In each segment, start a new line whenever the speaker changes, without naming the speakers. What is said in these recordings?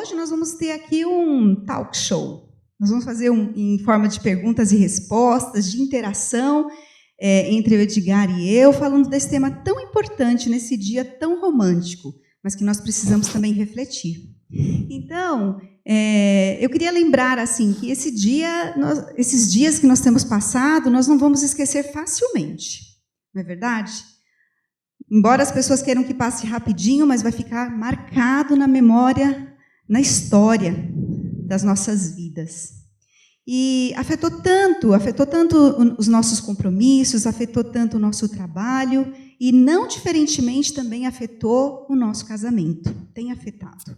Hoje nós vamos ter aqui um talk show. Nós vamos fazer em forma de perguntas e respostas, de interação entre o Edgar e eu, falando desse tema tão importante, nesse dia tão romântico, mas que nós precisamos também refletir. Então, eu queria lembrar assim, que esses dias que nós temos passado, nós não vamos esquecer facilmente, não é verdade? Embora as pessoas queiram que passe rapidinho, mas vai ficar marcado na memória, na história das nossas vidas. E afetou tanto os nossos compromissos, afetou tanto o nosso trabalho, e não diferentemente também afetou o nosso casamento, tem afetado.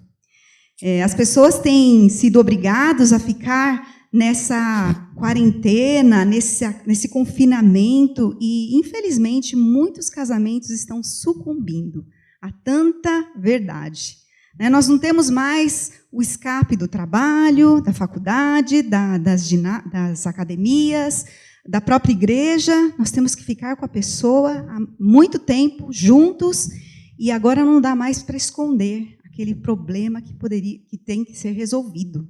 As pessoas têm sido obrigadas a ficar nessa quarentena, nesse confinamento, e, infelizmente, muitos casamentos estão sucumbindo a tanta verdade. Nós não temos mais o escape do trabalho, da faculdade, das academias, da própria igreja. Nós temos que ficar com a pessoa há muito tempo, juntos, e agora não dá mais para esconder aquele problema que tem que ser resolvido.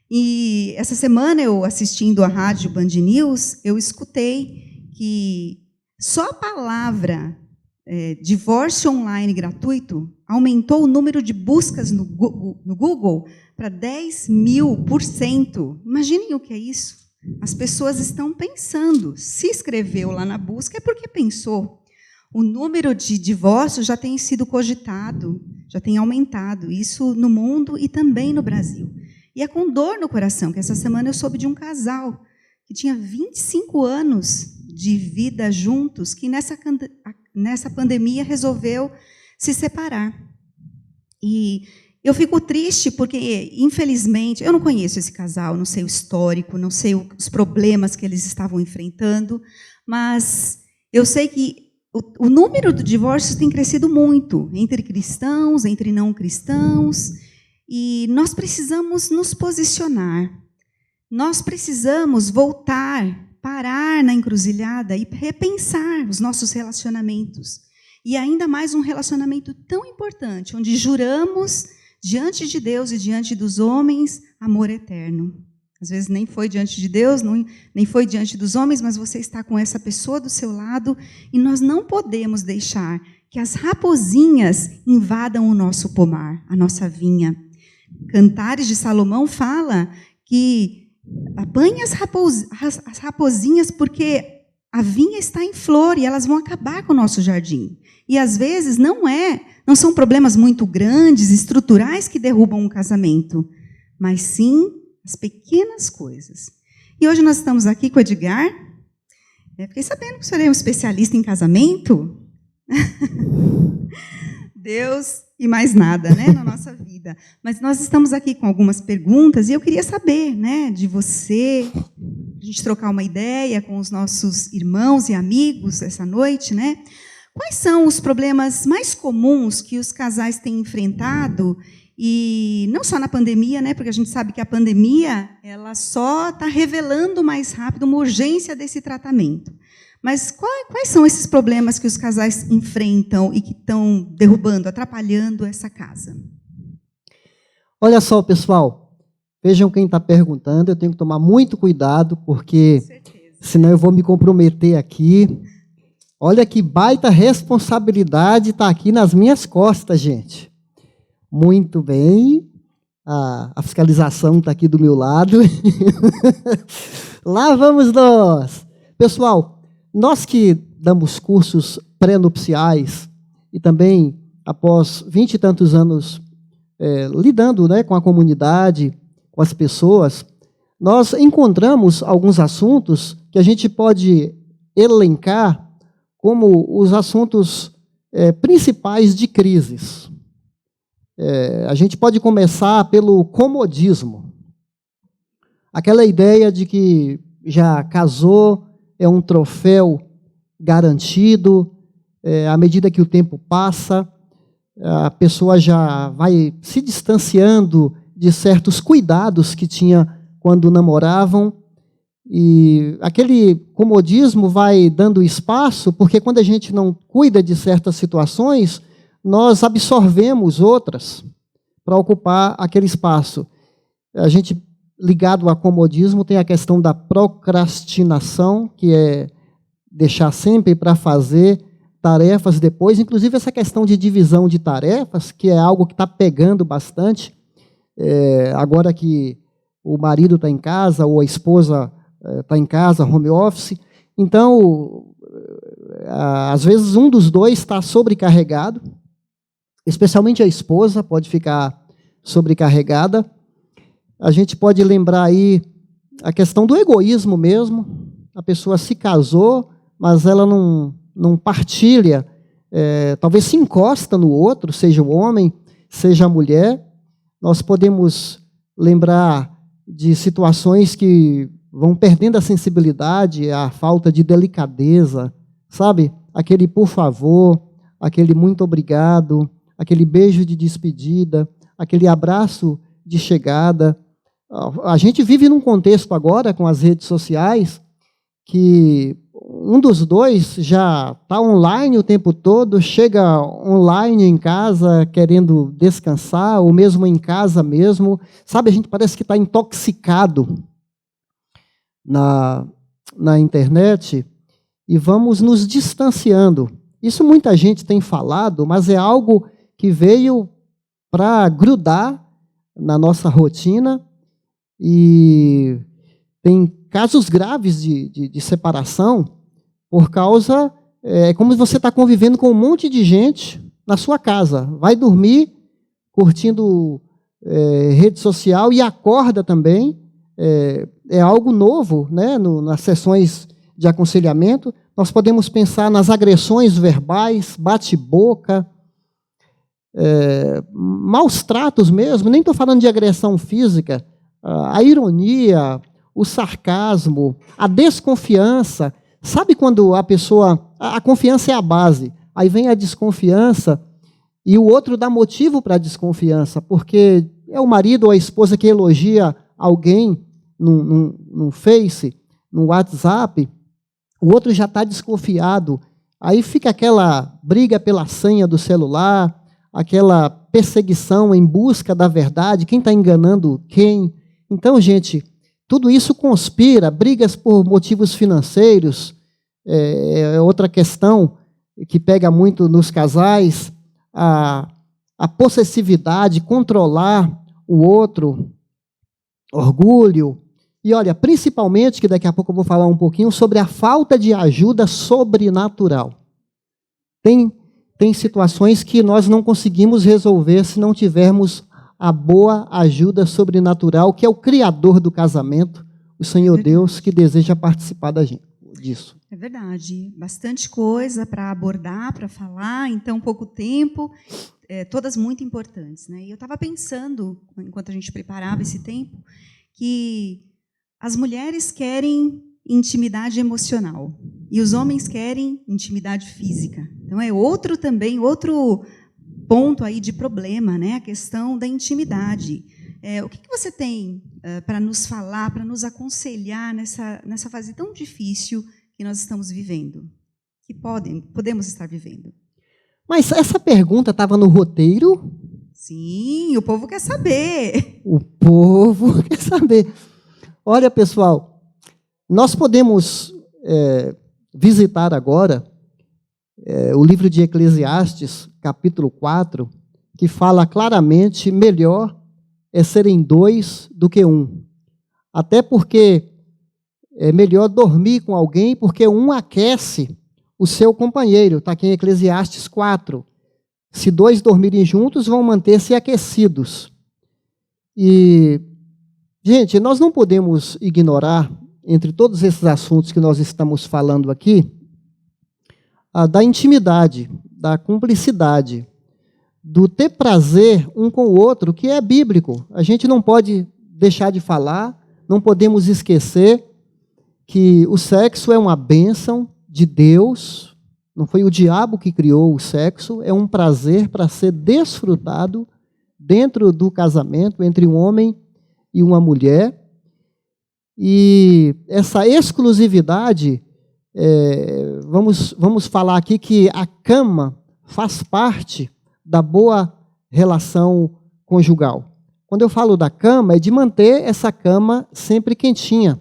E essa semana, eu assistindo à rádio Band News, eu escutei que só a palavra divórcio online gratuito aumentou o número de buscas no Google para 10.000%. Imaginem o que é isso. As pessoas estão pensando. Se escreveu lá na busca, é porque pensou. O número de divórcios já tem sido cogitado, já tem aumentado, isso no mundo e também no Brasil. E é com dor no coração que essa semana eu soube de um casal que tinha 25 anos de vida juntos, que nessa pandemia resolveu se separar. E eu fico triste porque, infelizmente, eu não conheço esse casal, não sei o histórico, não sei os problemas que eles estavam enfrentando, mas eu sei que o número de divórcios tem crescido muito, entre cristãos, entre não cristãos, e nós precisamos nos posicionar. Nós precisamos voltar, parar na encruzilhada e repensar os nossos relacionamentos. E ainda mais um relacionamento tão importante, onde juramos diante de Deus e diante dos homens amor eterno. Às vezes nem foi diante de Deus, nem foi diante dos homens, mas você está com essa pessoa do seu lado e nós não podemos deixar que as raposinhas invadam o nosso pomar, a nossa vinha. Cantares de Salomão fala que apanhe as raposinhas porque a vinha está em flor e elas vão acabar com o nosso jardim. E, às vezes, não são problemas muito grandes, estruturais, que derrubam um casamento, mas, sim, as pequenas coisas. E hoje nós estamos aqui com o Edgar. Fiquei sabendo que o senhor é um especialista em casamento. Deus e mais nada, na nossa vida. Mas nós estamos aqui com algumas perguntas e eu queria saber, de você, a gente trocar uma ideia com os nossos irmãos e amigos essa noite, Quais são os problemas mais comuns que os casais têm enfrentado, e não só na pandemia, porque a gente sabe que a pandemia ela só está revelando mais rápido uma urgência desse tratamento. Mas quais são esses problemas que os casais enfrentam e que estão derrubando, atrapalhando essa casa?
Olha só, pessoal, vejam quem está perguntando, eu tenho que tomar muito cuidado, porque senão eu vou me comprometer aqui. Olha que baita responsabilidade está aqui nas minhas costas, gente. Muito bem, a fiscalização está aqui do meu lado. Lá vamos nós. Pessoal, nós que damos cursos pré-nupciais e também, após 20 e tantos anos lidando com a comunidade, com as pessoas, nós encontramos alguns assuntos que a gente pode elencar como os assuntos principais de crises. A gente pode começar pelo comodismo. Aquela ideia de que já casou, é um troféu garantido, à medida que o tempo passa, a pessoa já vai se distanciando de certos cuidados que tinha quando namoravam, e aquele comodismo vai dando espaço, porque quando a gente não cuida de certas situações, nós absorvemos outras. para ocupar aquele espaço. A gente, ligado ao comodismo, tem a questão da procrastinação, que é deixar sempre para fazer tarefas depois, inclusive essa questão de divisão de tarefas, que é algo que está pegando bastante, agora que o marido está em casa, ou a esposa está em casa, home office. Então, às vezes, um dos dois está sobrecarregado, especialmente a esposa pode ficar sobrecarregada. A gente pode lembrar aí a questão do egoísmo mesmo. A pessoa se casou, mas ela não partilha, talvez se encosta no outro, seja o homem, seja a mulher. Nós podemos lembrar de situações que vão perdendo a sensibilidade, a falta de delicadeza, sabe? Aquele por favor, aquele muito obrigado, aquele beijo de despedida, aquele abraço de chegada. A gente vive num contexto agora, com as redes sociais, que um dos dois já está online o tempo todo, chega online em casa querendo descansar, ou mesmo em casa mesmo. Sabe, a gente parece que está intoxicado na internet e vamos nos distanciando. Isso muita gente tem falado, mas é algo que veio para grudar na nossa rotina e tem casos graves de separação por causa, como se você está convivendo com um monte de gente na sua casa. Vai dormir curtindo rede social e acorda também. É algo novo, né? Nas sessões de aconselhamento. Nós podemos pensar nas agressões verbais, bate-boca, maus tratos mesmo, nem estou falando de agressão física, a ironia, o sarcasmo, a desconfiança. Sabe quando a pessoa... A confiança é a base, aí vem a desconfiança e o outro dá motivo para a desconfiança, porque é o marido ou a esposa que elogia alguém no Face, no WhatsApp, o outro já está desconfiado. Aí fica aquela briga pela senha do celular, aquela perseguição em busca da verdade, quem está enganando quem. Então, gente, tudo isso conspira, brigas por motivos financeiros, é outra questão que pega muito nos casais, a possessividade, controlar o outro, orgulho. E olha, principalmente, que daqui a pouco eu vou falar um pouquinho, sobre a falta de ajuda sobrenatural. Tem situações que nós não conseguimos resolver se não tivermos a boa ajuda sobrenatural, que é o Criador do casamento, o Senhor Deus, que deseja participar disso.
É verdade. Bastante coisa para abordar, para falar, então pouco tempo, todas muito importantes, né? E eu estava pensando, enquanto a gente preparava esse tempo, que as mulheres querem intimidade emocional e os homens querem intimidade física. Então é outro ponto aí de problema, né? A questão da intimidade. O que você tem para nos falar, para nos aconselhar nessa fase tão difícil que nós estamos vivendo, que podemos estar vivendo?
Mas essa pergunta estava no roteiro?
Sim, o povo quer saber.
O povo quer saber. Olha, pessoal, nós podemos visitar agora o livro de Eclesiastes, capítulo 4, que fala claramente: melhor é serem dois do que um. Até porque é melhor dormir com alguém, porque um aquece o seu companheiro. Está aqui em Eclesiastes 4. Se dois dormirem juntos, vão manter-se aquecidos. E, gente, nós não podemos ignorar, entre todos esses assuntos que nós estamos falando aqui, da intimidade, da cumplicidade, do ter prazer um com o outro, que é bíblico. A gente não pode deixar de falar, não podemos esquecer que o sexo é uma bênção de Deus, não foi o diabo que criou o sexo, é um prazer para ser desfrutado dentro do casamento entre um homem e uma mulher. E essa exclusividade, vamos falar aqui que a cama faz parte da boa relação conjugal. Quando eu falo da cama, é de manter essa cama sempre quentinha,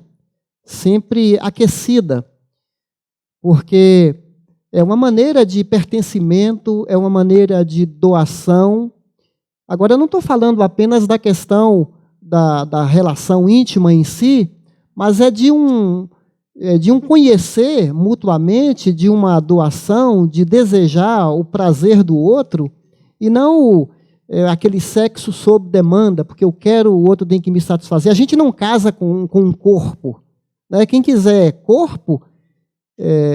sempre aquecida, porque é uma maneira de pertencimento, é uma maneira de doação. Agora, eu não estou falando apenas da questão da relação íntima em si, mas é de um conhecer mutuamente, de uma doação, de desejar o prazer do outro, e não aquele sexo sob demanda, porque eu quero, o outro tem que me satisfazer. A gente não casa com um corpo, né? Quem quiser corpo,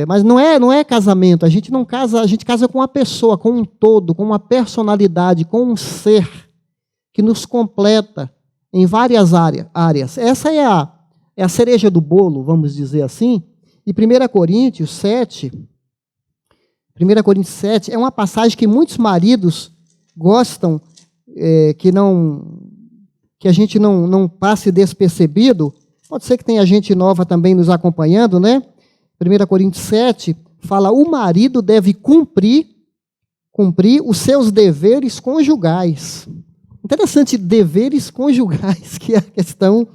mas não é casamento, a gente não casa, a gente casa com uma pessoa, com um todo, com uma personalidade, com um ser que nos completa em várias áreas. Essa é a cereja do bolo, vamos dizer assim. E 1 Coríntios 7 é uma passagem que muitos maridos gostam, que a gente não passe despercebido. Pode ser que tenha gente nova também nos acompanhando, né? 1 Coríntios 7 fala: o marido deve cumprir os seus deveres conjugais. Interessante, deveres conjugais, que é a questão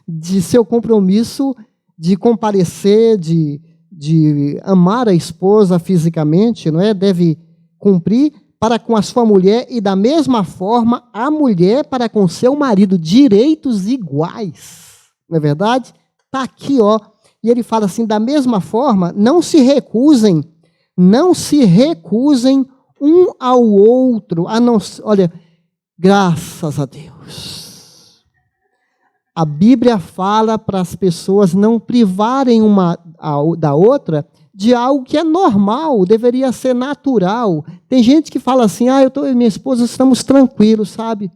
de seu compromisso de comparecer, de amar a esposa fisicamente, não é? Deve cumprir para com a sua mulher e, da mesma forma, a mulher para com seu marido, direitos iguais. Não é verdade? Está aqui, ó. E ele fala assim: da mesma forma, não se recusem um ao outro, a não, olha, graças a Deus. A Bíblia fala para as pessoas não privarem uma da outra de algo que é normal, deveria ser natural. Tem gente que fala assim: eu e minha esposa estamos tranquilos, sabe?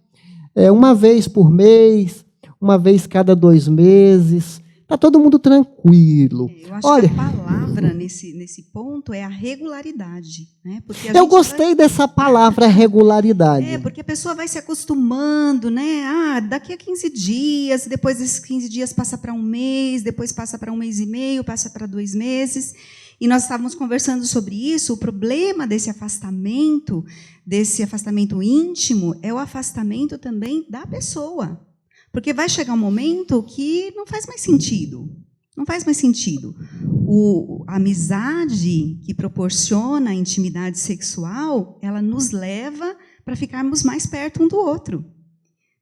Uma vez por mês, uma vez cada 2 meses, está todo mundo tranquilo.
Eu acho que a palavra nesse ponto é a regularidade, né? Porque
eu gostei dessa palavra, regularidade.
Porque a pessoa vai se acostumando, né? Daqui a 15 dias, depois desses 15 dias passa para 1 mês, depois passa para 1 mês e meio, passa para 2 meses. E nós estávamos conversando sobre isso. O problema desse afastamento íntimo, é o afastamento também da pessoa. Porque vai chegar um momento que não faz mais sentido. Não faz mais sentido. A amizade que proporciona a intimidade sexual, ela nos leva para ficarmos mais perto um do outro.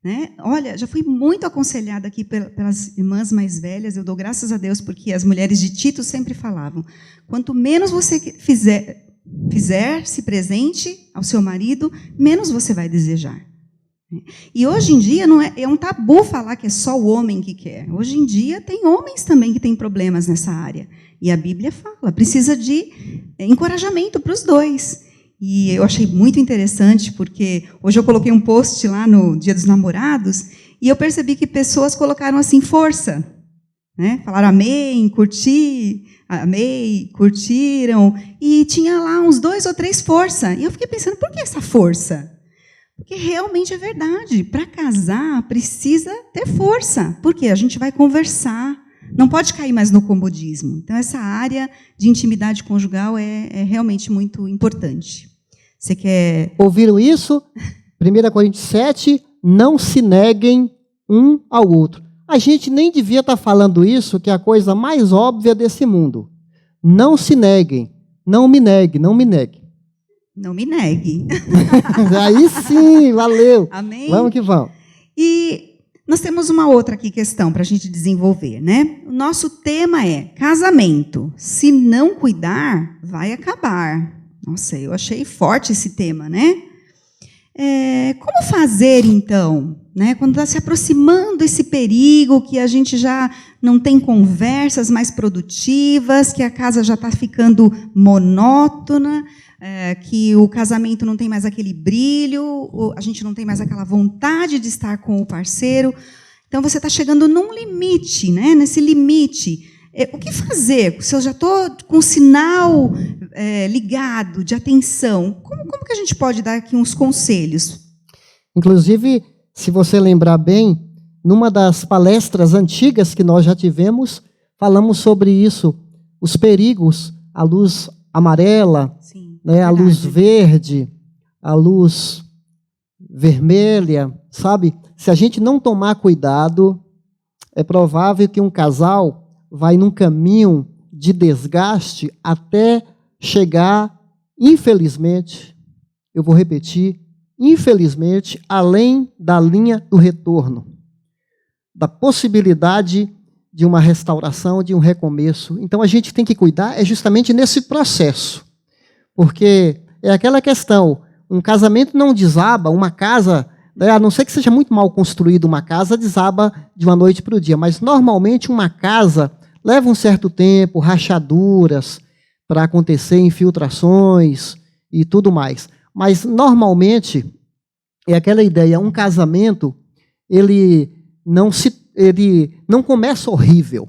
Né? Olha, já fui muito aconselhada aqui pelas irmãs mais velhas, eu dou graças a Deus, porque as mulheres de Tito sempre falavam: quanto menos você fizer-se presente ao seu marido, menos você vai desejar. E hoje em dia é um tabu falar que é só o homem que quer. Hoje em dia tem homens também que têm problemas nessa área. E a Bíblia fala, precisa de encorajamento para os dois. E eu achei muito interessante, porque hoje eu coloquei um post lá no Dia dos Namorados, e eu percebi que pessoas colocaram assim, força. Né? Falaram amém, curtiram, e tinha lá uns 2 ou 3 força. E eu fiquei pensando, por que essa força? Porque realmente é verdade. Para casar, precisa ter força. Porque a gente vai conversar. Não pode cair mais no comodismo. Então, essa área de intimidade conjugal é realmente muito importante. Você quer...
Ouviram isso? 1 Coríntios 7, não se neguem um ao outro. A gente nem devia estar falando isso, que é a coisa mais óbvia desse mundo. Não se neguem. Não me negue, não me negue.
Não me negue.
Aí sim, valeu.
Amém?
Vamos que vamos.
E nós temos uma outra aqui questão para a gente desenvolver, né? O nosso tema é casamento. Se não cuidar, vai acabar. Nossa, eu achei forte esse tema, né? Como fazer, então? Né? Quando está se aproximando esse perigo, que a gente já não tem conversas mais produtivas, que a casa já está ficando monótona, que o casamento não tem mais aquele brilho, a gente não tem mais aquela vontade de estar com o parceiro. Então, você está chegando num limite, né? Nesse limite. O que fazer? Se eu já estou com o sinal ligado de atenção, como que a gente pode dar aqui uns conselhos?
Inclusive, se você lembrar bem, numa das palestras antigas que nós já tivemos, falamos sobre isso, os perigos, a luz amarela,
Sim,
né, a luz verde, a luz vermelha, sabe? Se a gente não tomar cuidado, é provável que um casal vai num caminho de desgaste até chegar, infelizmente, eu vou repetir, infelizmente, além da linha do retorno, da possibilidade de uma restauração, de um recomeço. Então, a gente tem que cuidar justamente nesse processo, porque é aquela questão, um casamento não desaba, uma casa, a não ser que seja muito mal construída uma casa, desaba de uma noite para o dia, mas normalmente uma casa leva um certo tempo, rachaduras para acontecer, infiltrações e tudo mais. Mas, normalmente, é aquela ideia, um casamento, ele não começa horrível,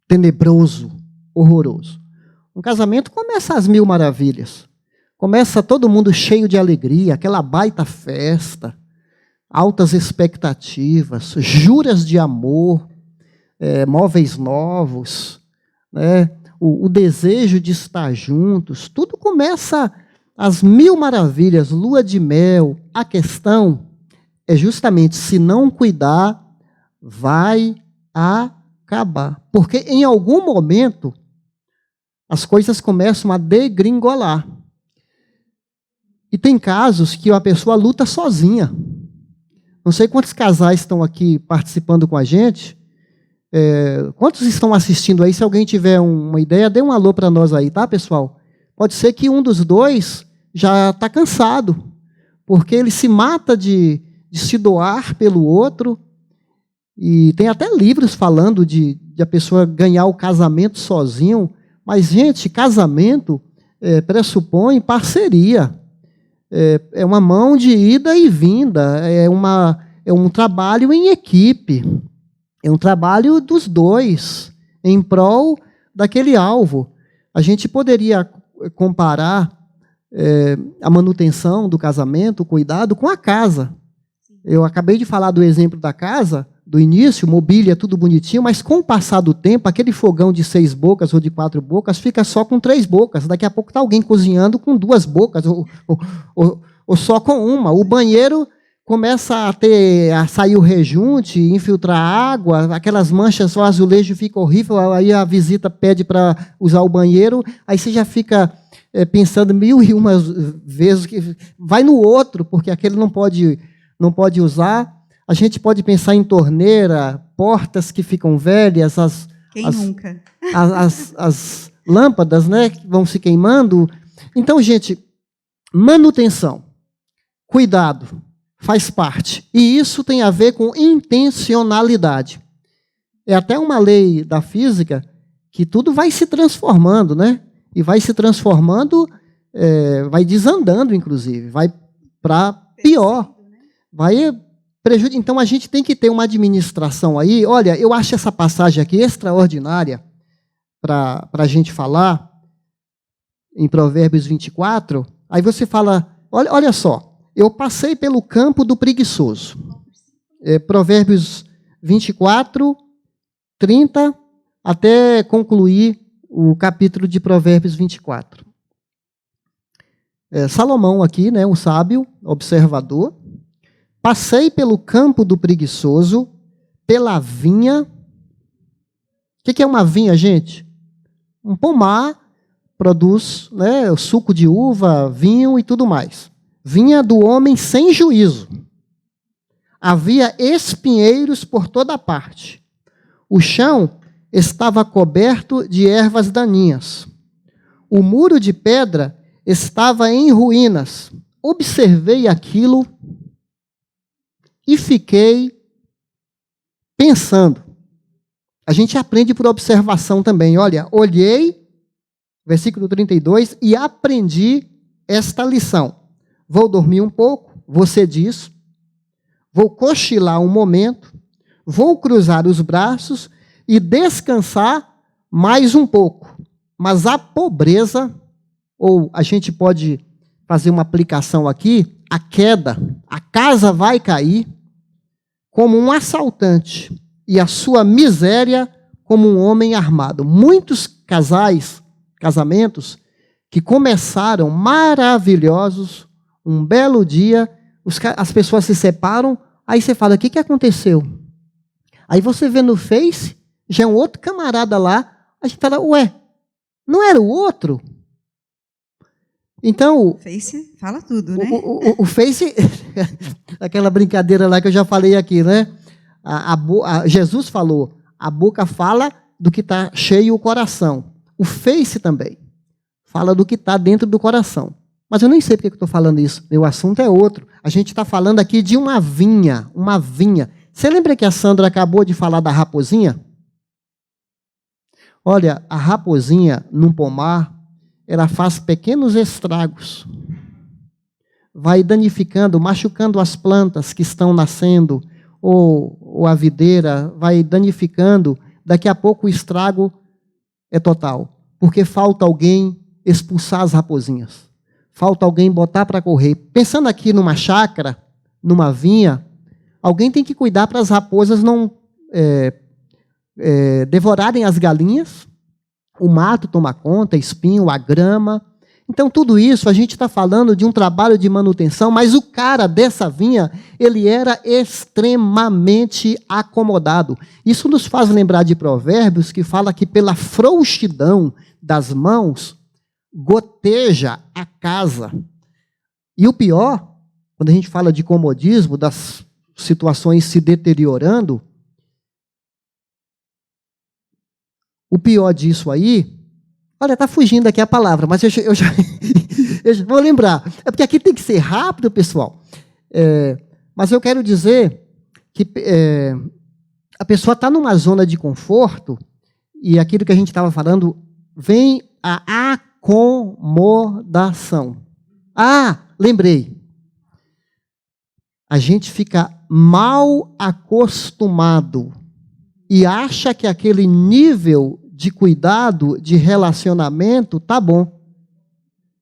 tenebroso, horroroso. Um casamento começa às mil maravilhas. Começa todo mundo cheio de alegria, aquela baita festa, altas expectativas, juras de amor, móveis novos, né? O desejo de estar juntos, tudo começa às mil maravilhas, lua de mel. A questão é justamente, se não cuidar, vai acabar. Porque em algum momento, as coisas começam a degringolar. E tem casos que a pessoa luta sozinha. Não sei quantos casais estão aqui participando com a gente. Quantos estão assistindo aí? Se alguém tiver uma ideia, dê um alô para nós aí, tá, pessoal? Pode ser que um dos dois já está cansado, porque ele se mata de se doar pelo outro. E tem até livros falando de a pessoa ganhar o casamento sozinho. Mas, gente, casamento pressupõe parceria. É uma mão de ida e vinda. É um trabalho em equipe. É um trabalho dos dois, em prol daquele alvo. A gente poderia comparar a manutenção do casamento, o cuidado, com a casa. Eu acabei de falar do exemplo da casa, do início, mobília, tudo bonitinho, mas com o passar do tempo, aquele fogão de 6 bocas ou de 4 bocas fica só com 3 bocas. Daqui a pouco está alguém cozinhando com 2 bocas, ou só com uma. O banheiro começa a sair o rejunte, infiltrar água, aquelas manchas, o azulejo fica horrível, aí a visita pede para usar o banheiro, aí você já fica pensando 1001 vezes, que vai no outro, porque aquele não pode usar. A gente pode pensar em torneira, portas que ficam velhas,
nunca?
As lâmpadas, né, que vão se queimando. Então, gente, manutenção, cuidado, faz parte. E isso tem a ver com intencionalidade. É até uma lei da física que tudo vai se transformando, né? E vai se transformando, vai desandando, inclusive, vai para pior. Vai prejudicar. Então, a gente tem que ter uma administração aí. Olha, eu acho essa passagem aqui extraordinária para a gente falar, em Provérbios 24. Aí você fala, olha só, eu passei pelo campo do preguiçoso. Provérbios 24, 30, até concluir o capítulo de Provérbios 24. Salomão aqui, né, um sábio, observador. Passei pelo campo do preguiçoso, pela vinha. O que é uma vinha, gente? Um pomar produz, né, o suco de uva, vinho e tudo mais. Vinha do homem sem juízo. Havia espinheiros por toda parte. O chão estava coberto de ervas daninhas. O muro de pedra estava em ruínas. Observei aquilo e fiquei pensando. A gente aprende por observação também. Olha, olhei, versículo 32, e aprendi esta lição. Vou dormir um pouco, você diz, vou cochilar um momento, vou cruzar os braços e descansar mais um pouco. Mas a pobreza, ou a gente pode fazer uma aplicação aqui, a queda, a casa vai cair como um assaltante e a sua miséria como um homem armado. Muitos casamentos que começaram maravilhosos, um belo dia As pessoas se separam, aí você fala, o que aconteceu? Aí você vê no Face, já é um outro camarada lá, a gente fala, ué, não era o outro? Então...
O Face fala tudo, né?
O Face, aquela brincadeira lá que eu já falei aqui, né? Jesus falou, a boca fala do que está cheio o coração. O Face também fala do que está dentro do coração. Mas eu nem sei porque eu estou falando isso. Meu assunto é outro. A gente está falando aqui de uma vinha, uma vinha. Você lembra que a Sandra acabou de falar da raposinha? Olha, a raposinha, num pomar, ela faz pequenos estragos. Vai danificando, machucando as plantas que estão nascendo, ou a videira, vai danificando. Daqui a pouco o estrago é total. Porque falta alguém expulsar as raposinhas. Falta alguém botar para correr. Pensando aqui numa chácara, numa vinha, alguém tem que cuidar para as raposas não devorarem as galinhas, o mato tomar conta, espinho, a grama. Então, tudo isso, a gente está falando de um trabalho de manutenção, mas o cara dessa vinha, ele era extremamente acomodado. Isso nos faz lembrar de Provérbios, que fala que pela frouxidão das mãos, goteja a casa. E o pior, quando a gente fala de comodismo, das situações se deteriorando, o pior disso aí, olha, está fugindo aqui a palavra, mas eu já eu vou lembrar. É porque aqui tem que ser rápido, pessoal. Mas eu quero dizer que a pessoa está numa zona de conforto e aquilo que a gente estava falando, vem a acomodação. Lembrei. A gente fica mal acostumado e acha que aquele nível de cuidado, de relacionamento, tá bom.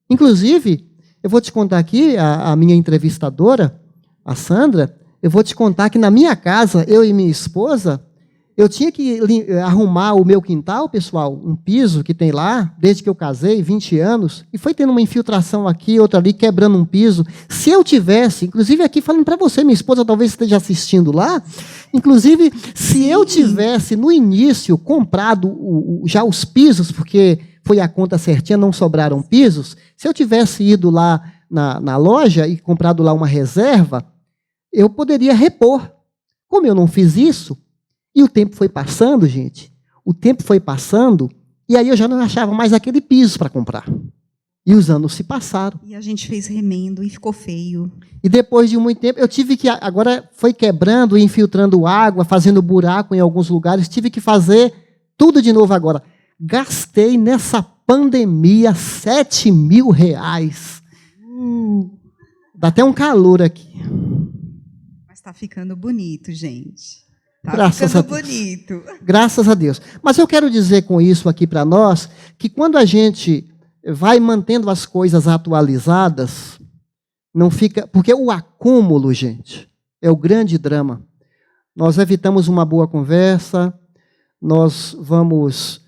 Inclusive, eu vou te contar aqui, a minha entrevistadora, a Sandra, eu vou te contar que na minha casa, eu e minha esposa, eu tinha que arrumar o meu quintal, pessoal, um piso que tem lá, desde que eu casei, 20 anos, e foi tendo uma infiltração aqui, outra ali, quebrando um piso. Se eu tivesse, inclusive aqui falando para você, minha esposa talvez esteja assistindo lá, inclusive, se eu tivesse, no início, comprado já os pisos, porque foi a conta certinha, não sobraram pisos, se eu tivesse ido lá na loja e comprado lá uma reserva, eu poderia repor. Como eu não fiz isso, e o tempo foi passando, gente, o tempo foi passando, e aí eu já não achava mais aquele piso para comprar. E os anos se passaram.
E a gente fez remendo e ficou feio.
E depois de muito tempo, eu tive que, agora foi quebrando, infiltrando água, fazendo buraco em alguns lugares, tive que fazer tudo de novo agora. Gastei nessa pandemia R$7.000. Dá até um calor aqui.
Mas está ficando bonito, gente.
Graças a Deus.
Bonito.
Graças a Deus. Mas eu quero dizer com isso aqui para nós, que quando a gente vai mantendo as coisas atualizadas, não fica... Porque o acúmulo, gente, é o grande drama. Nós evitamos uma boa conversa, nós vamos...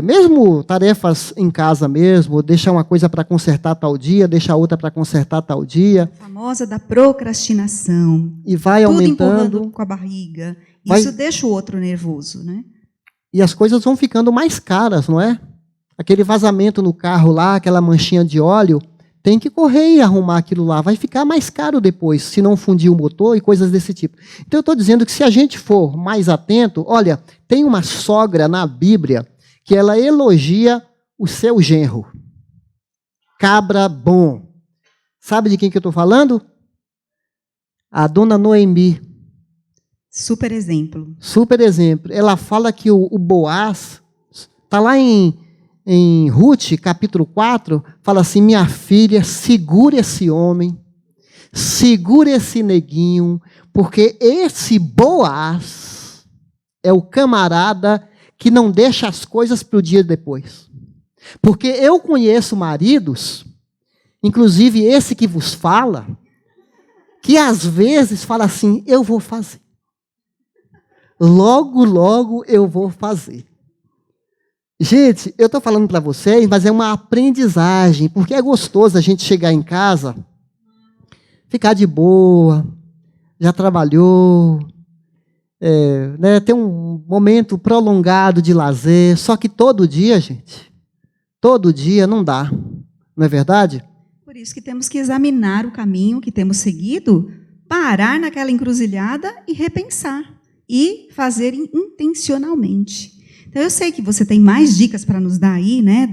mesmo tarefas em casa mesmo, deixar uma coisa para consertar tal dia, deixar outra para consertar tal dia.
A famosa da procrastinação.
E vai
tudo
aumentando.
Empurrando com a barriga. Isso deixa o outro nervoso, né?
E as coisas vão ficando mais caras, não é? Aquele vazamento no carro lá, aquela manchinha de óleo, tem que correr e arrumar aquilo lá. Vai ficar mais caro depois, se não fundir o motor e coisas desse tipo. Então, eu estou dizendo que se a gente for mais atento... Olha, tem uma sogra na Bíblia que ela elogia o seu genro. Cabra bom. Sabe de quem que eu estou falando? A dona Noemi.
Super exemplo.
Super exemplo. Ela fala que o Boaz, está lá em Ruth, capítulo 4, fala assim, minha filha, segura esse homem, segura esse neguinho, porque esse Boaz é o camarada que não deixa as coisas para o dia depois. Porque eu conheço maridos, inclusive esse que vos fala, que às vezes fala assim, eu vou fazer. Logo, logo eu vou fazer. Gente, eu estou falando para vocês, mas é uma aprendizagem, porque é gostoso a gente chegar em casa, ficar de boa, já trabalhou, né, ter um momento prolongado de lazer, só que todo dia, gente, todo dia não dá, não é verdade?
Por isso que temos que examinar o caminho que temos seguido, parar naquela encruzilhada e repensar, e fazer intencionalmente. Então, eu sei que você tem mais dicas para nos dar aí, né,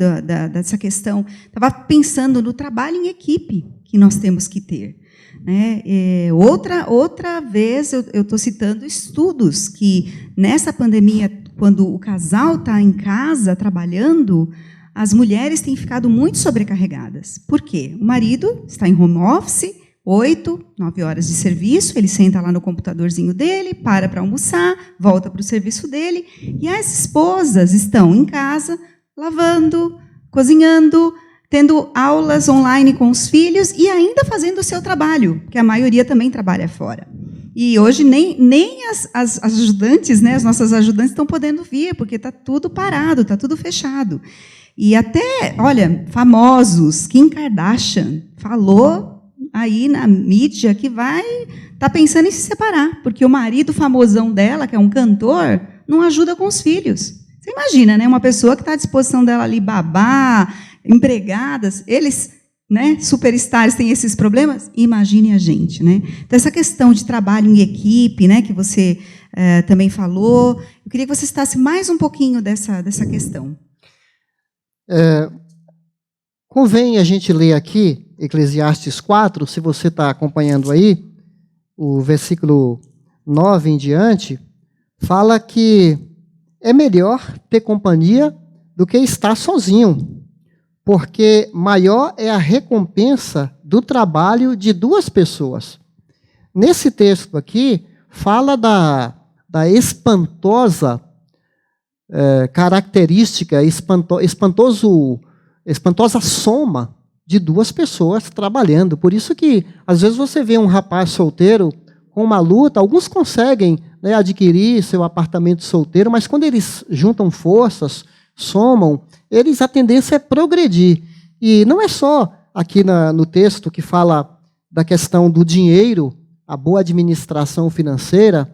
dessa questão. Estava pensando no trabalho em equipe que nós temos que ter. Né? Outra vez, eu estou citando estudos que, nessa pandemia, quando o casal está em casa trabalhando, as mulheres têm ficado muito sobrecarregadas. Por quê? O marido está em home office, 8, 9 horas de serviço, ele senta lá no computadorzinho dele, para almoçar, volta para o serviço dele, e as esposas estão em casa, lavando, cozinhando, tendo aulas online com os filhos e ainda fazendo o seu trabalho, porque a maioria também trabalha fora. E hoje nem as ajudantes, né, as nossas ajudantes estão podendo vir, porque está tudo parado, está tudo fechado. E até, olha, famosos, Kim Kardashian falou aí na mídia que vai estar pensando em se separar, porque o marido famosão dela, que é um cantor, não ajuda com os filhos. Você imagina, né, uma pessoa que está à disposição dela ali, babá, empregadas, eles, né, superstars têm esses problemas? Imagine a gente. Né? Então, essa questão de trabalho em equipe, né, que você também falou, eu queria que você citasse mais um pouquinho dessa questão.
Convém a gente ler aqui Eclesiastes 4, se você está acompanhando aí, o versículo 9 em diante, fala que é melhor ter companhia do que estar sozinho, porque maior é a recompensa do trabalho de duas pessoas. Nesse texto aqui, fala da espantosa característica, espantosa soma de duas pessoas trabalhando. Por isso que, às vezes, você vê um rapaz solteiro com uma luta, alguns conseguem, né, adquirir seu apartamento solteiro, mas quando eles juntam forças, somam, a tendência é progredir. E não é só aqui no texto que fala da questão do dinheiro, a boa administração financeira,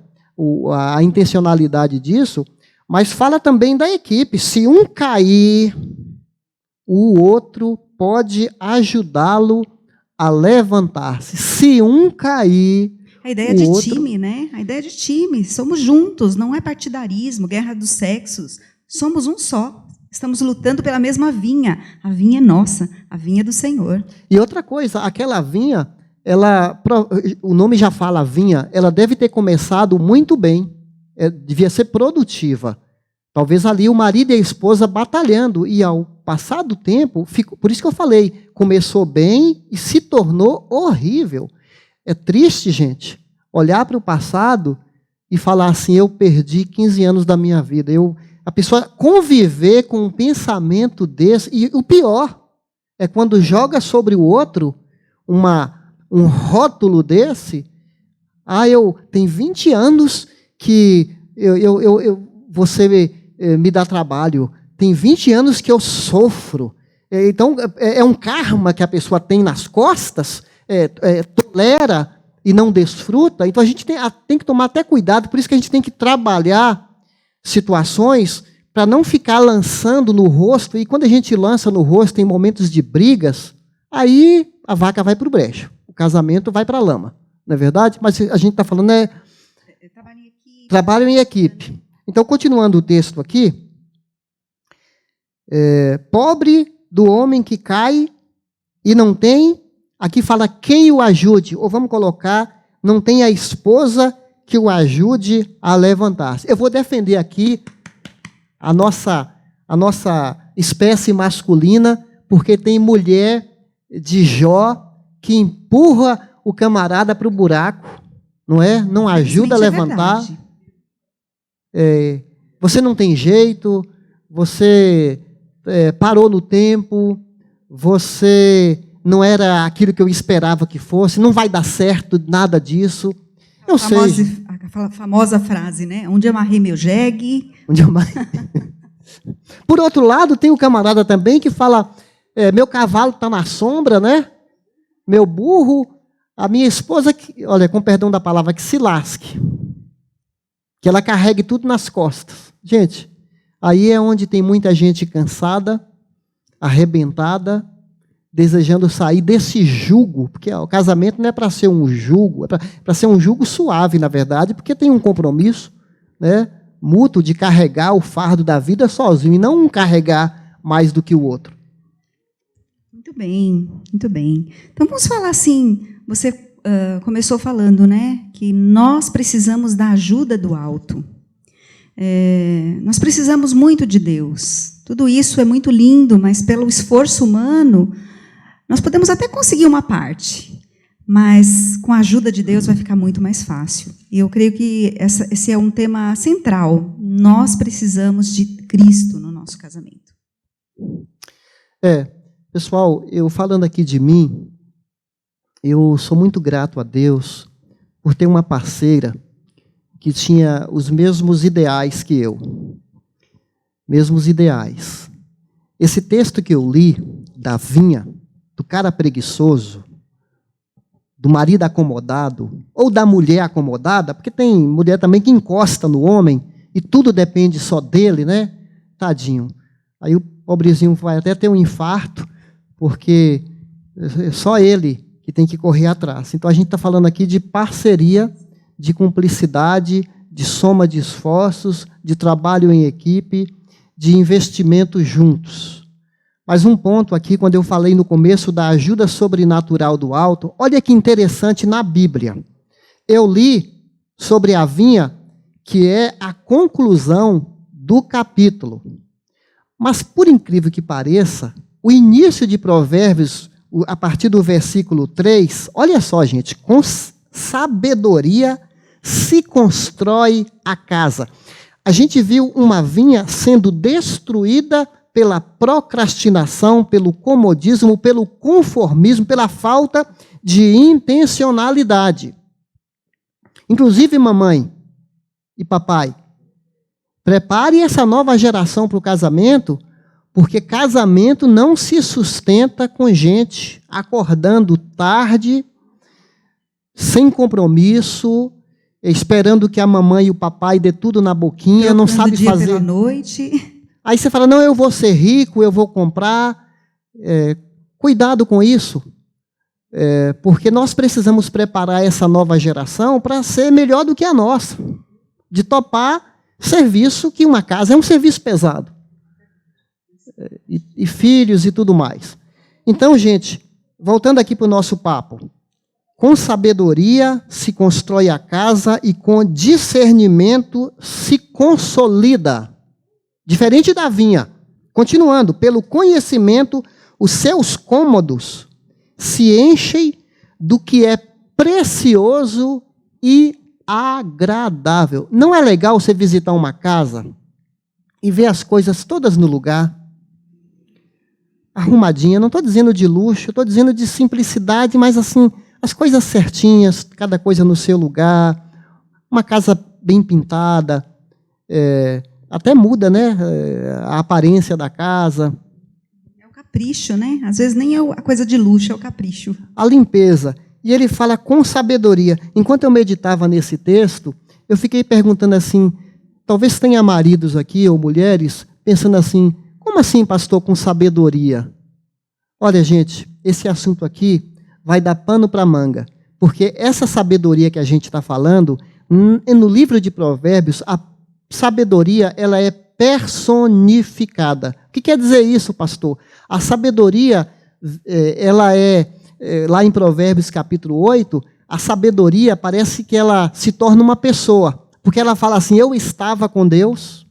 a intencionalidade disso, mas fala também da equipe. Se um cair, o outro pode ajudá-lo a levantar-se. Se um cair,
a ideia de time, né? A ideia de time. Somos juntos, não é partidarismo, guerra dos sexos. Somos um só. Estamos lutando pela mesma vinha. A vinha é nossa, a vinha é do Senhor.
E outra coisa, aquela vinha, o nome já fala vinha, ela deve ter começado muito bem. Devia ser produtiva. Talvez ali o marido e a esposa batalhando, e ao passar do tempo, por isso que eu falei, começou bem e se tornou horrível. É triste, gente, olhar para o passado e falar assim, eu perdi 15 anos da minha vida. A pessoa conviver com um pensamento desse, e o pior é quando joga sobre o outro um rótulo desse. Eu tenho 20 anos que você me dá trabalho, tem 20 anos que eu sofro. Então, é um karma que a pessoa tem nas costas, tolera e não desfruta. Então, a gente tem que tomar até cuidado, por isso que a gente tem que trabalhar situações para não ficar lançando no rosto, e quando a gente lança no rosto em momentos de brigas, aí a vaca vai para o brejo, o casamento vai para a lama, não é verdade? Mas a gente está falando trabalho em equipe. Então, continuando o texto aqui, pobre do homem que cai e não tem, aqui fala quem o ajude, ou vamos colocar, não tem a esposa que o ajude a levantar-se. Eu vou defender aqui a nossa espécie masculina, porque tem mulher de Jó que empurra o camarada para o buraco, não é? Não ajuda a levantar. Você não tem jeito, você parou no tempo, você não era aquilo que eu esperava que fosse, não vai dar certo nada disso. Eu sei.
A famosa frase, né? Onde eu amarrei meu jegue.
Por outro lado, tem o camarada também que fala, meu cavalo está na sombra, né? Meu burro A minha esposa, olha, com perdão da palavra, que se lasque. Que ela carregue tudo nas costas. Gente, aí é onde tem muita gente cansada, arrebentada, desejando sair desse jugo, porque o casamento não é para ser um jugo, é para ser um jugo suave, na verdade, porque tem um compromisso, né, mútuo de carregar o fardo da vida sozinho, e não um carregar mais do que o outro.
Muito bem, muito bem. Então, vamos falar assim, você começou falando, né, que nós precisamos da ajuda do alto. Nós precisamos muito de Deus. Tudo isso é muito lindo, mas pelo esforço humano, nós podemos até conseguir uma parte, mas com a ajuda de Deus vai ficar muito mais fácil. E eu creio que esse é um tema central. Nós precisamos de Cristo no nosso casamento.
Pessoal, eu falando aqui de mim, eu sou muito grato a Deus por ter uma parceira que tinha os mesmos ideais que eu. Mesmos ideais. Esse texto que eu li, da vinha, do cara preguiçoso, do marido acomodado, ou da mulher acomodada, porque tem mulher também que encosta no homem, e tudo depende só dele, né? Tadinho. Aí o pobrezinho vai até ter um infarto, porque é só ele que tem que correr atrás. Então a gente está falando aqui de parceria, de cumplicidade, de soma de esforços, de trabalho em equipe, de investimento juntos. Mas um ponto aqui, quando eu falei no começo da ajuda sobrenatural do alto, olha que interessante na Bíblia. Eu li sobre a vinha, que é a conclusão do capítulo. Mas, por incrível que pareça, o início de Provérbios, a partir do versículo 3, olha só, gente, com sabedoria se constrói a casa. A gente viu uma vinha sendo destruída pela procrastinação, pelo comodismo, pelo conformismo, pela falta de intencionalidade. Inclusive, mamãe e papai, prepare essa nova geração para o casamento, porque casamento não se sustenta com gente acordando tarde, sem compromisso, esperando que a mamãe e o papai dê tudo na boquinha, não sabe fazer.
Pela noite.
Aí você fala, não, eu vou ser rico, eu vou comprar. Cuidado com isso, porque nós precisamos preparar essa nova geração para ser melhor do que a nossa, de topar serviço, que uma casa é um serviço pesado. E filhos e tudo mais. Então, gente, voltando aqui para o nosso papo, com sabedoria se constrói a casa e com discernimento se consolida. Diferente da vinha. Continuando, pelo conhecimento, os seus cômodos se enchem do que é precioso e agradável. Não é legal você visitar uma casa e ver as coisas todas no lugar, arrumadinha, não estou dizendo de luxo, estou dizendo de simplicidade, mas assim, as coisas certinhas, cada coisa no seu lugar, uma casa bem pintada, até muda, né, a aparência da casa.
É o capricho, né? Às vezes nem é a coisa de luxo, é o capricho.
A limpeza. E ele fala com sabedoria. Enquanto eu meditava nesse texto, eu fiquei perguntando assim, talvez tenha maridos aqui, ou mulheres, pensando assim, como assim, pastor, com sabedoria? Olha, gente, esse assunto aqui vai dar pano para manga, porque essa sabedoria que a gente está falando, no livro de Provérbios, a sabedoria, ela é personificada. O que quer dizer isso, pastor? A sabedoria, ela lá em Provérbios capítulo 8, a sabedoria parece que ela se torna uma pessoa, porque ela fala assim, eu estava com Deus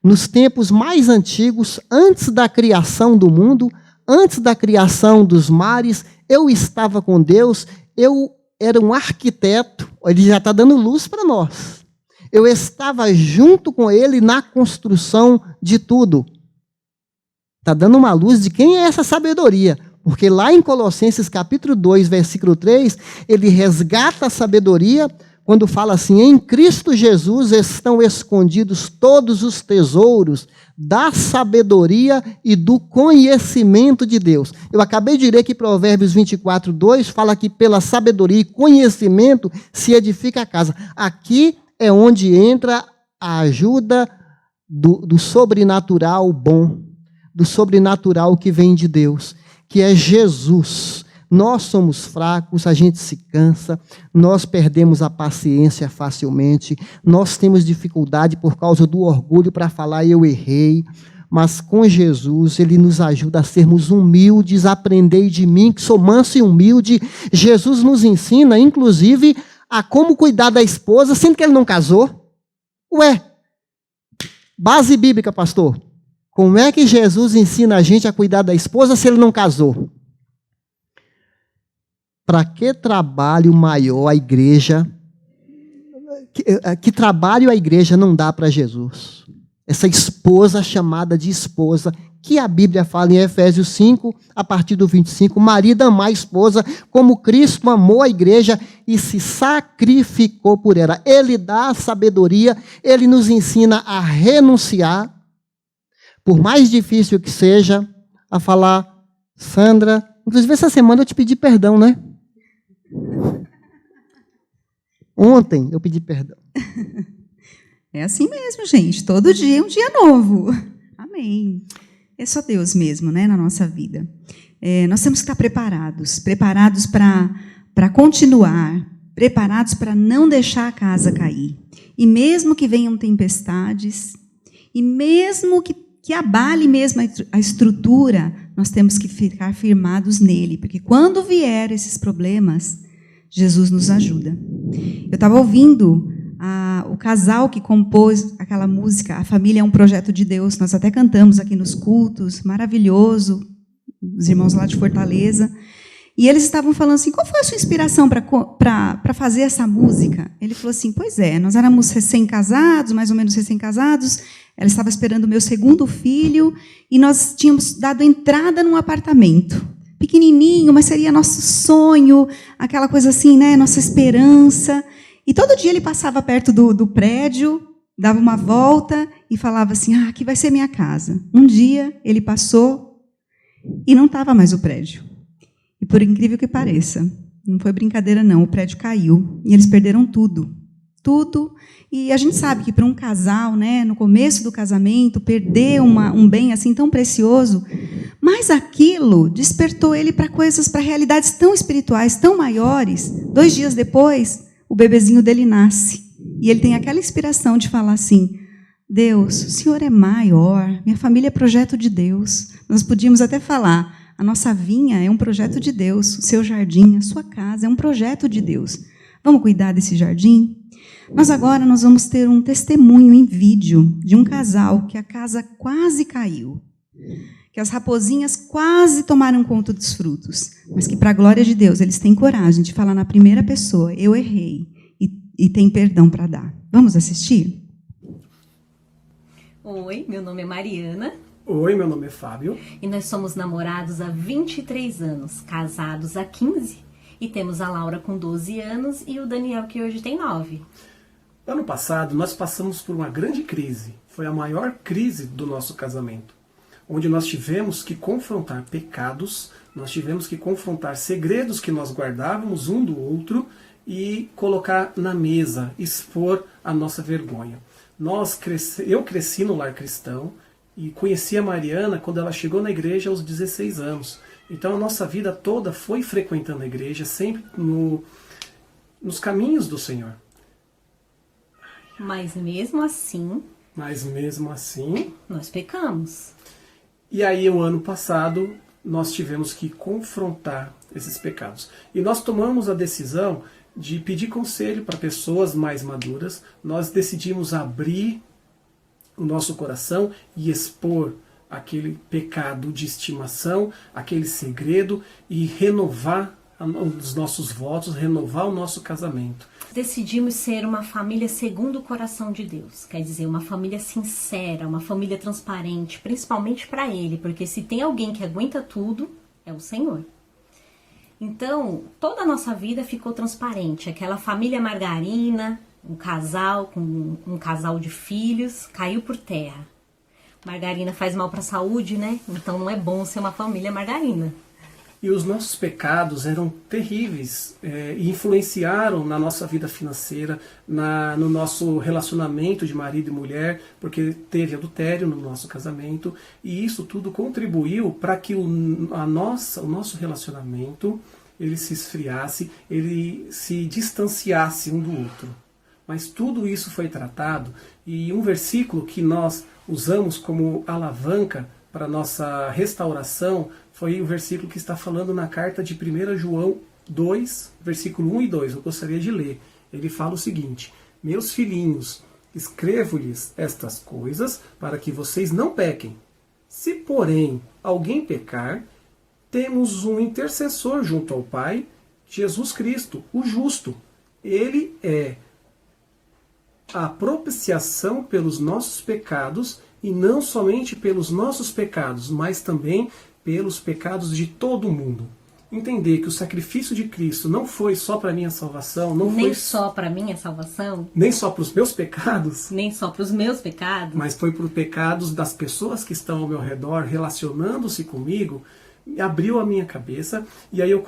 nos tempos mais antigos, antes da criação do mundo, antes da criação dos mares, eu estava com Deus, eu era um arquiteto, ele já está dando luz para nós. Eu estava junto com ele na construção de tudo. Está dando uma luz de quem é essa sabedoria. Porque lá em Colossenses capítulo 2, versículo 3, ele resgata a sabedoria quando fala assim, em Cristo Jesus estão escondidos todos os tesouros da sabedoria e do conhecimento de Deus. Eu acabei de ler que Provérbios 24, 2 fala que pela sabedoria e conhecimento se edifica a casa. Aqui é onde entra a ajuda do sobrenatural bom, do sobrenatural que vem de Deus, que é Jesus. Nós somos fracos, a gente se cansa, nós perdemos a paciência facilmente, nós temos dificuldade por causa do orgulho para falar eu errei, mas com Jesus Ele nos ajuda a sermos humildes, aprendei de mim que sou manso e humilde. Jesus nos ensina, inclusive, a como cuidar da esposa, sendo que Ele não casou. Ué, base bíblica, pastor. Como é que Jesus ensina a gente a cuidar da esposa se Ele não casou? Para que trabalho maior a igreja, que trabalho a igreja não dá para Jesus? Essa esposa chamada de esposa, que a Bíblia fala em Efésios 5, a partir do 25, marido amar a esposa como Cristo amou a igreja e se sacrificou por ela. Ele dá a sabedoria, ele nos ensina a renunciar, por mais difícil que seja, a falar, Sandra, inclusive essa semana eu te pedi perdão, né? Ontem eu pedi perdão.
É assim mesmo, gente. Todo dia é um dia novo. Amém. É só Deus mesmo, né, na nossa vida. Nós temos que estar preparados para continuar, preparados para não deixar a casa cair. E mesmo que venham tempestades, e mesmo que abale mesmo a estrutura, nós temos que ficar firmados nele, porque quando vier esses problemas, Jesus nos ajuda. Eu estava ouvindo o casal que compôs aquela música, A Família é um Projeto de Deus, nós até cantamos aqui nos cultos, maravilhoso, os irmãos lá de Fortaleza, e eles estavam falando assim, qual foi a sua inspiração para fazer essa música? Ele falou assim, pois é, nós éramos recém-casados, mais ou menos recém-casados, ela estava esperando o meu segundo filho, e nós tínhamos dado entrada num apartamento, pequenininho, mas seria nosso sonho, aquela coisa assim, né, nossa esperança. E todo dia ele passava perto do prédio, dava uma volta e falava assim, aqui vai ser minha casa. Um dia ele passou e não estava mais o prédio. E por incrível que pareça, não foi brincadeira não, o prédio caiu e eles perderam tudo. Tudo. E a gente sabe que para um casal, né, no começo do casamento, perder um bem assim tão precioso, mas aquilo despertou ele para coisas, para realidades tão espirituais, tão maiores. 2 dias depois, o bebezinho dele nasce. E ele tem aquela inspiração de falar assim, Deus, o Senhor é maior, minha família é projeto de Deus. Nós podíamos até falar, a nossa vinha é um projeto de Deus, o seu jardim, a sua casa é um projeto de Deus. Vamos cuidar desse jardim? Nós vamos ter um testemunho em vídeo de um casal que a casa quase caiu, que as raposinhas quase tomaram conta dos frutos, mas que, para a glória de Deus, eles têm coragem de falar na primeira pessoa, eu errei, e tem perdão para dar. Vamos assistir?
Oi, meu nome é Mariana.
Oi, meu nome é Fábio.
E nós somos namorados há 23 anos, casados há 15, e temos a Laura com 12 anos e o Daniel, que hoje tem 9.
Ano passado, nós passamos por uma grande crise. Foi a maior crise do nosso casamento, onde nós tivemos que confrontar pecados, nós tivemos que confrontar segredos que nós guardávamos um do outro e colocar na mesa, expor a nossa vergonha. Eu cresci no lar cristão e conheci a Mariana quando ela chegou na igreja aos 16 anos. Então a nossa vida toda foi frequentando a igreja, sempre nos caminhos do Senhor.
Mas mesmo assim, nós pecamos.
E aí, o ano passado, nós tivemos que confrontar esses pecados. E nós tomamos a decisão de pedir conselho para pessoas mais maduras. Nós decidimos abrir o nosso coração e expor aquele pecado de estimação, aquele segredo, e renovar os nossos votos, renovar o nosso casamento.
Decidimos ser uma família segundo o coração de Deus. Quer dizer, uma família sincera, uma família transparente, principalmente para Ele, porque se tem alguém que aguenta tudo, é o Senhor. Então, toda a nossa vida ficou transparente. Aquela família margarina, um casal com um casal de filhos, caiu por terra. Margarina faz mal para a saúde, né? Então não é bom ser uma família margarina.
E os nossos pecados eram terríveis e influenciaram na nossa vida financeira, no nosso relacionamento de marido e mulher, porque teve adultério no nosso casamento, e isso tudo contribuiu para que o nosso relacionamento ele se esfriasse, ele se distanciasse um do outro. Mas tudo isso foi tratado, e um versículo que nós usamos como alavanca para a nossa restauração foi o versículo que está falando na carta de 1 João 2, versículo 1 e 2. Eu gostaria de ler. Ele fala o seguinte: meus filhinhos, escrevo-lhes estas coisas para que vocês não pequem. Se, porém, alguém pecar, temos um intercessor junto ao Pai, Jesus Cristo, o justo. Ele é a propiciação pelos nossos pecados, e não somente pelos nossos pecados, mas também pelos pecados de todo mundo. Entender que o sacrifício de Cristo não foi só para a minha salvação,
Nem só para a minha salvação,
nem só para os meus pecados,
nem só para os meus pecados,
mas foi para os pecados das pessoas que estão ao meu redor, relacionando-se comigo, abriu a minha cabeça, e aí eu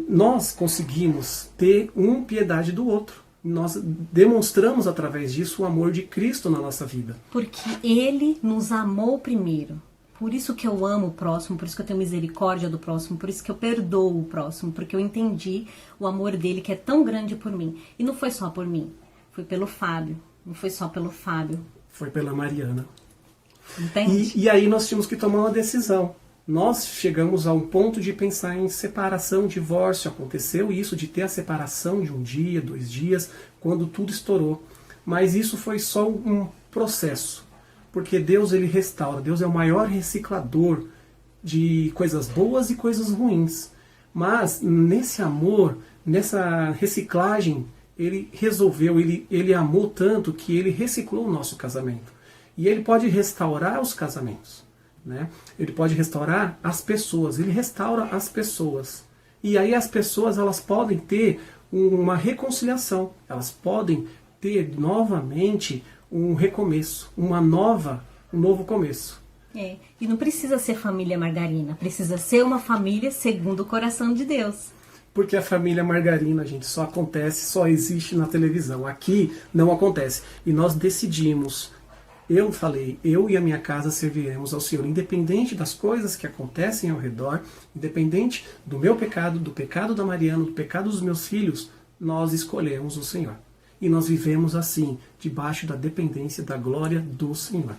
nós conseguimos ter piedade do outro. Nós demonstramos através disso o amor de Cristo na nossa vida.
Porque Ele nos amou primeiro. Por isso que eu amo o próximo, por isso que eu tenho misericórdia do próximo, por isso que eu perdoo o próximo, porque eu entendi o amor dele que é tão grande por mim. E não foi só por mim, foi pelo Fábio. Não foi só pelo Fábio.
Foi pela Mariana.
Entende?
E aí nós tínhamos que tomar uma decisão. Nós chegamos a um ponto de pensar em separação, divórcio. Aconteceu isso de ter a separação de 1 dia, 2 dias, quando tudo estourou. Mas isso foi só um processo. Porque Deus ele restaura. Deus é o maior reciclador de coisas boas e coisas ruins. Mas nesse amor, nessa reciclagem, ele resolveu, ele amou tanto que ele reciclou o nosso casamento. E ele pode restaurar os casamentos. Né? Ele pode restaurar as pessoas, ele restaura as pessoas. E aí as pessoas elas podem ter uma reconciliação, elas podem ter novamente um recomeço, um novo começo.
E não precisa ser família margarina, precisa ser uma família segundo o coração de Deus.
Porque a família margarina, gente, só existe na televisão. Aqui não acontece. E nós decidimos. Eu falei, eu e a minha casa serviremos ao Senhor, independente das coisas que acontecem ao redor, independente do meu pecado, do pecado da Mariana, do pecado dos meus filhos, nós escolhemos o Senhor. E nós vivemos assim, debaixo da dependência da glória do Senhor.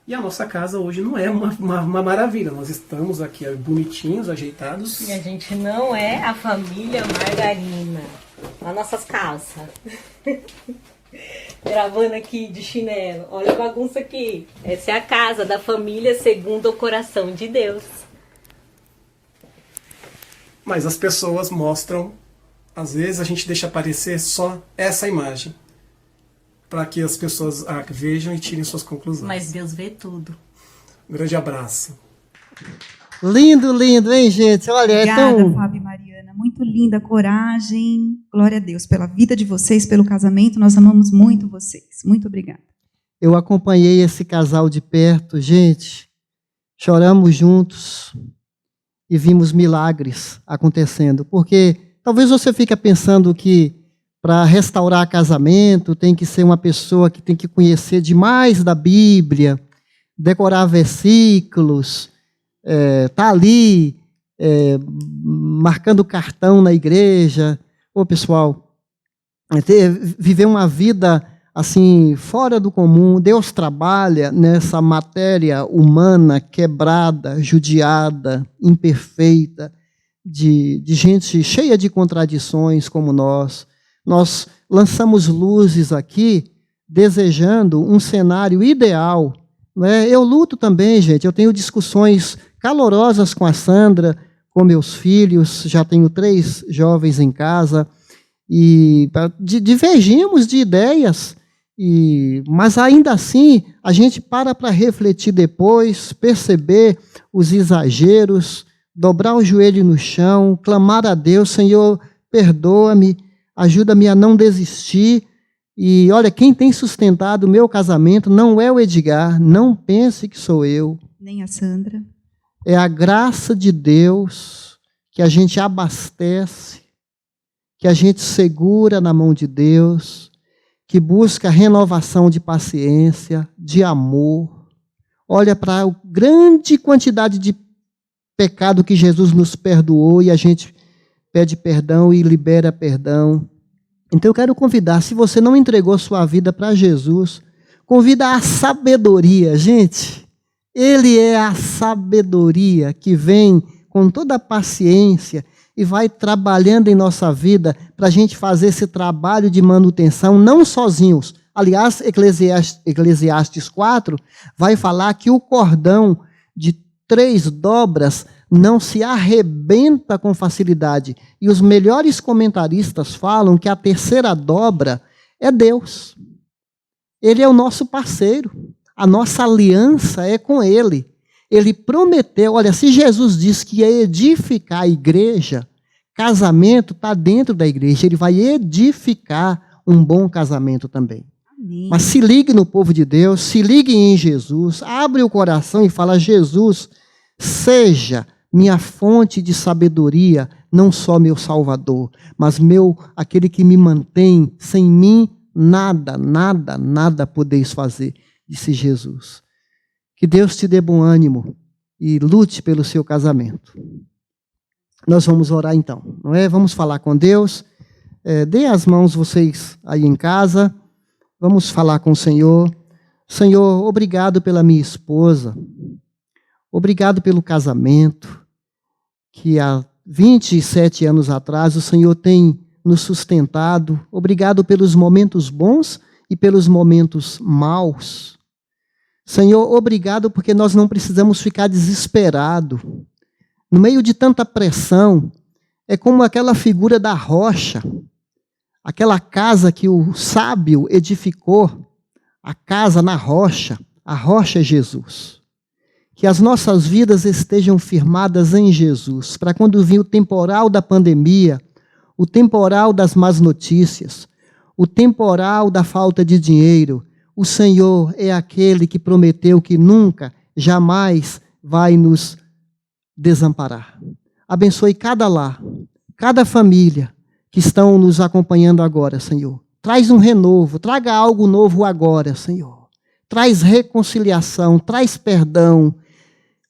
E a nossa casa hoje não é uma maravilha, nós estamos aqui bonitinhos, ajeitados.
E a gente não é a família margarina. As nossas calças. Gravando aqui de chinelo. Olha a bagunça aqui. Essa é a casa da família segundo o coração de Deus.
Mas as pessoas mostram, às vezes a gente deixa aparecer só essa imagem, para que as pessoas vejam e tirem suas conclusões.
Mas Deus vê tudo.
Um grande abraço.
Lindo, lindo, hein, gente? Olha,
Obrigada, Fábio e Mariana. Muito linda, coragem. Glória a Deus pela vida de vocês, pelo casamento. Nós amamos muito vocês. Muito obrigada.
Eu acompanhei esse casal de perto, gente. Choramos juntos e vimos milagres acontecendo. Porque talvez você fique pensando que para restaurar casamento tem que ser uma pessoa que tem que conhecer demais da Bíblia, decorar versículos, tá ali marcando cartão na igreja. Ô, pessoal, viver uma vida assim fora do comum. Deus trabalha nessa matéria humana quebrada, judiada, imperfeita, de gente cheia de contradições como nós. Nós lançamos luzes aqui desejando um cenário ideal. Eu luto também, gente. Eu tenho discussões calorosas com a Sandra, com meus filhos. Já tenho 3 jovens em casa. E divergimos de ideias. Mas ainda assim, a gente para refletir depois, perceber os exageros dobrar o joelho no chão, clamar a Deus, Senhor, perdoa-me, ajuda-me a não desistir. E olha, quem tem sustentado o meu casamento não é o Edgar, não pense que sou eu.
Nem a Sandra.
É a graça de Deus que a gente abastece, que a gente segura na mão de Deus, que busca renovação de paciência, de amor. Olha para a grande quantidade de pecado que Jesus nos perdoou e a gente pede perdão e libera perdão. Então eu quero convidar, se você não entregou sua vida para Jesus, convida a sabedoria, gente. Ele é a sabedoria que vem com toda a paciência e vai trabalhando em nossa vida para a gente fazer esse trabalho de manutenção, não sozinhos. Aliás, Eclesiastes 4 vai falar que o cordão de 3 dobras não se arrebenta com facilidade. E os melhores comentaristas falam que a 3ª dobra é Deus. Ele é o nosso parceiro. A nossa aliança é com Ele. Ele prometeu, olha, se Jesus disse que ia edificar a igreja, casamento está dentro da igreja, Ele vai edificar um bom casamento também.
Amém.
Mas se ligue no povo de Deus, se ligue em Jesus, abre o coração e fala, Jesus, seja minha fonte de sabedoria, não só meu Salvador, mas aquele que me mantém, sem mim, nada podeis fazer, disse Jesus. Que Deus te dê bom ânimo e lute pelo seu casamento. Nós vamos orar então, não é? Vamos falar com Deus. Dê as mãos vocês aí em casa. Vamos falar com o Senhor. Senhor, obrigado pela minha esposa. Obrigado pelo casamento que há 27 anos atrás o Senhor tem nos sustentado. Obrigado pelos momentos bons e pelos momentos maus. Senhor, obrigado porque nós não precisamos ficar desesperados. No meio de tanta pressão, é como aquela figura da rocha, aquela casa que o sábio edificou, a casa na rocha, a rocha é Jesus. Que as nossas vidas estejam firmadas em Jesus, para quando vir o temporal da pandemia, o temporal das más notícias, o temporal da falta de dinheiro, o Senhor é aquele que prometeu que nunca, jamais vai nos desamparar. Abençoe cada lar, cada família que estão nos acompanhando agora, Senhor. Traz um renovo, traga algo novo agora, Senhor. Traz reconciliação, traz perdão.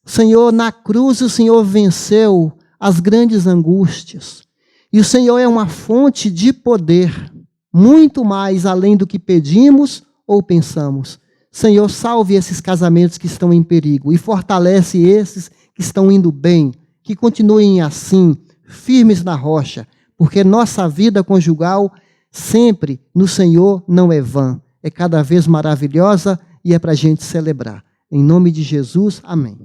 Senhor, na cruz o Senhor venceu as grandes angústias. E o Senhor é uma fonte de poder, muito mais além do que pedimos ou pensamos. Senhor, salve esses casamentos que estão em perigo e fortalece esses que estão indo bem, que continuem assim, firmes na rocha, porque nossa vida conjugal sempre no Senhor não é vã, é cada vez maravilhosa e é para a gente celebrar. Em nome de Jesus, amém.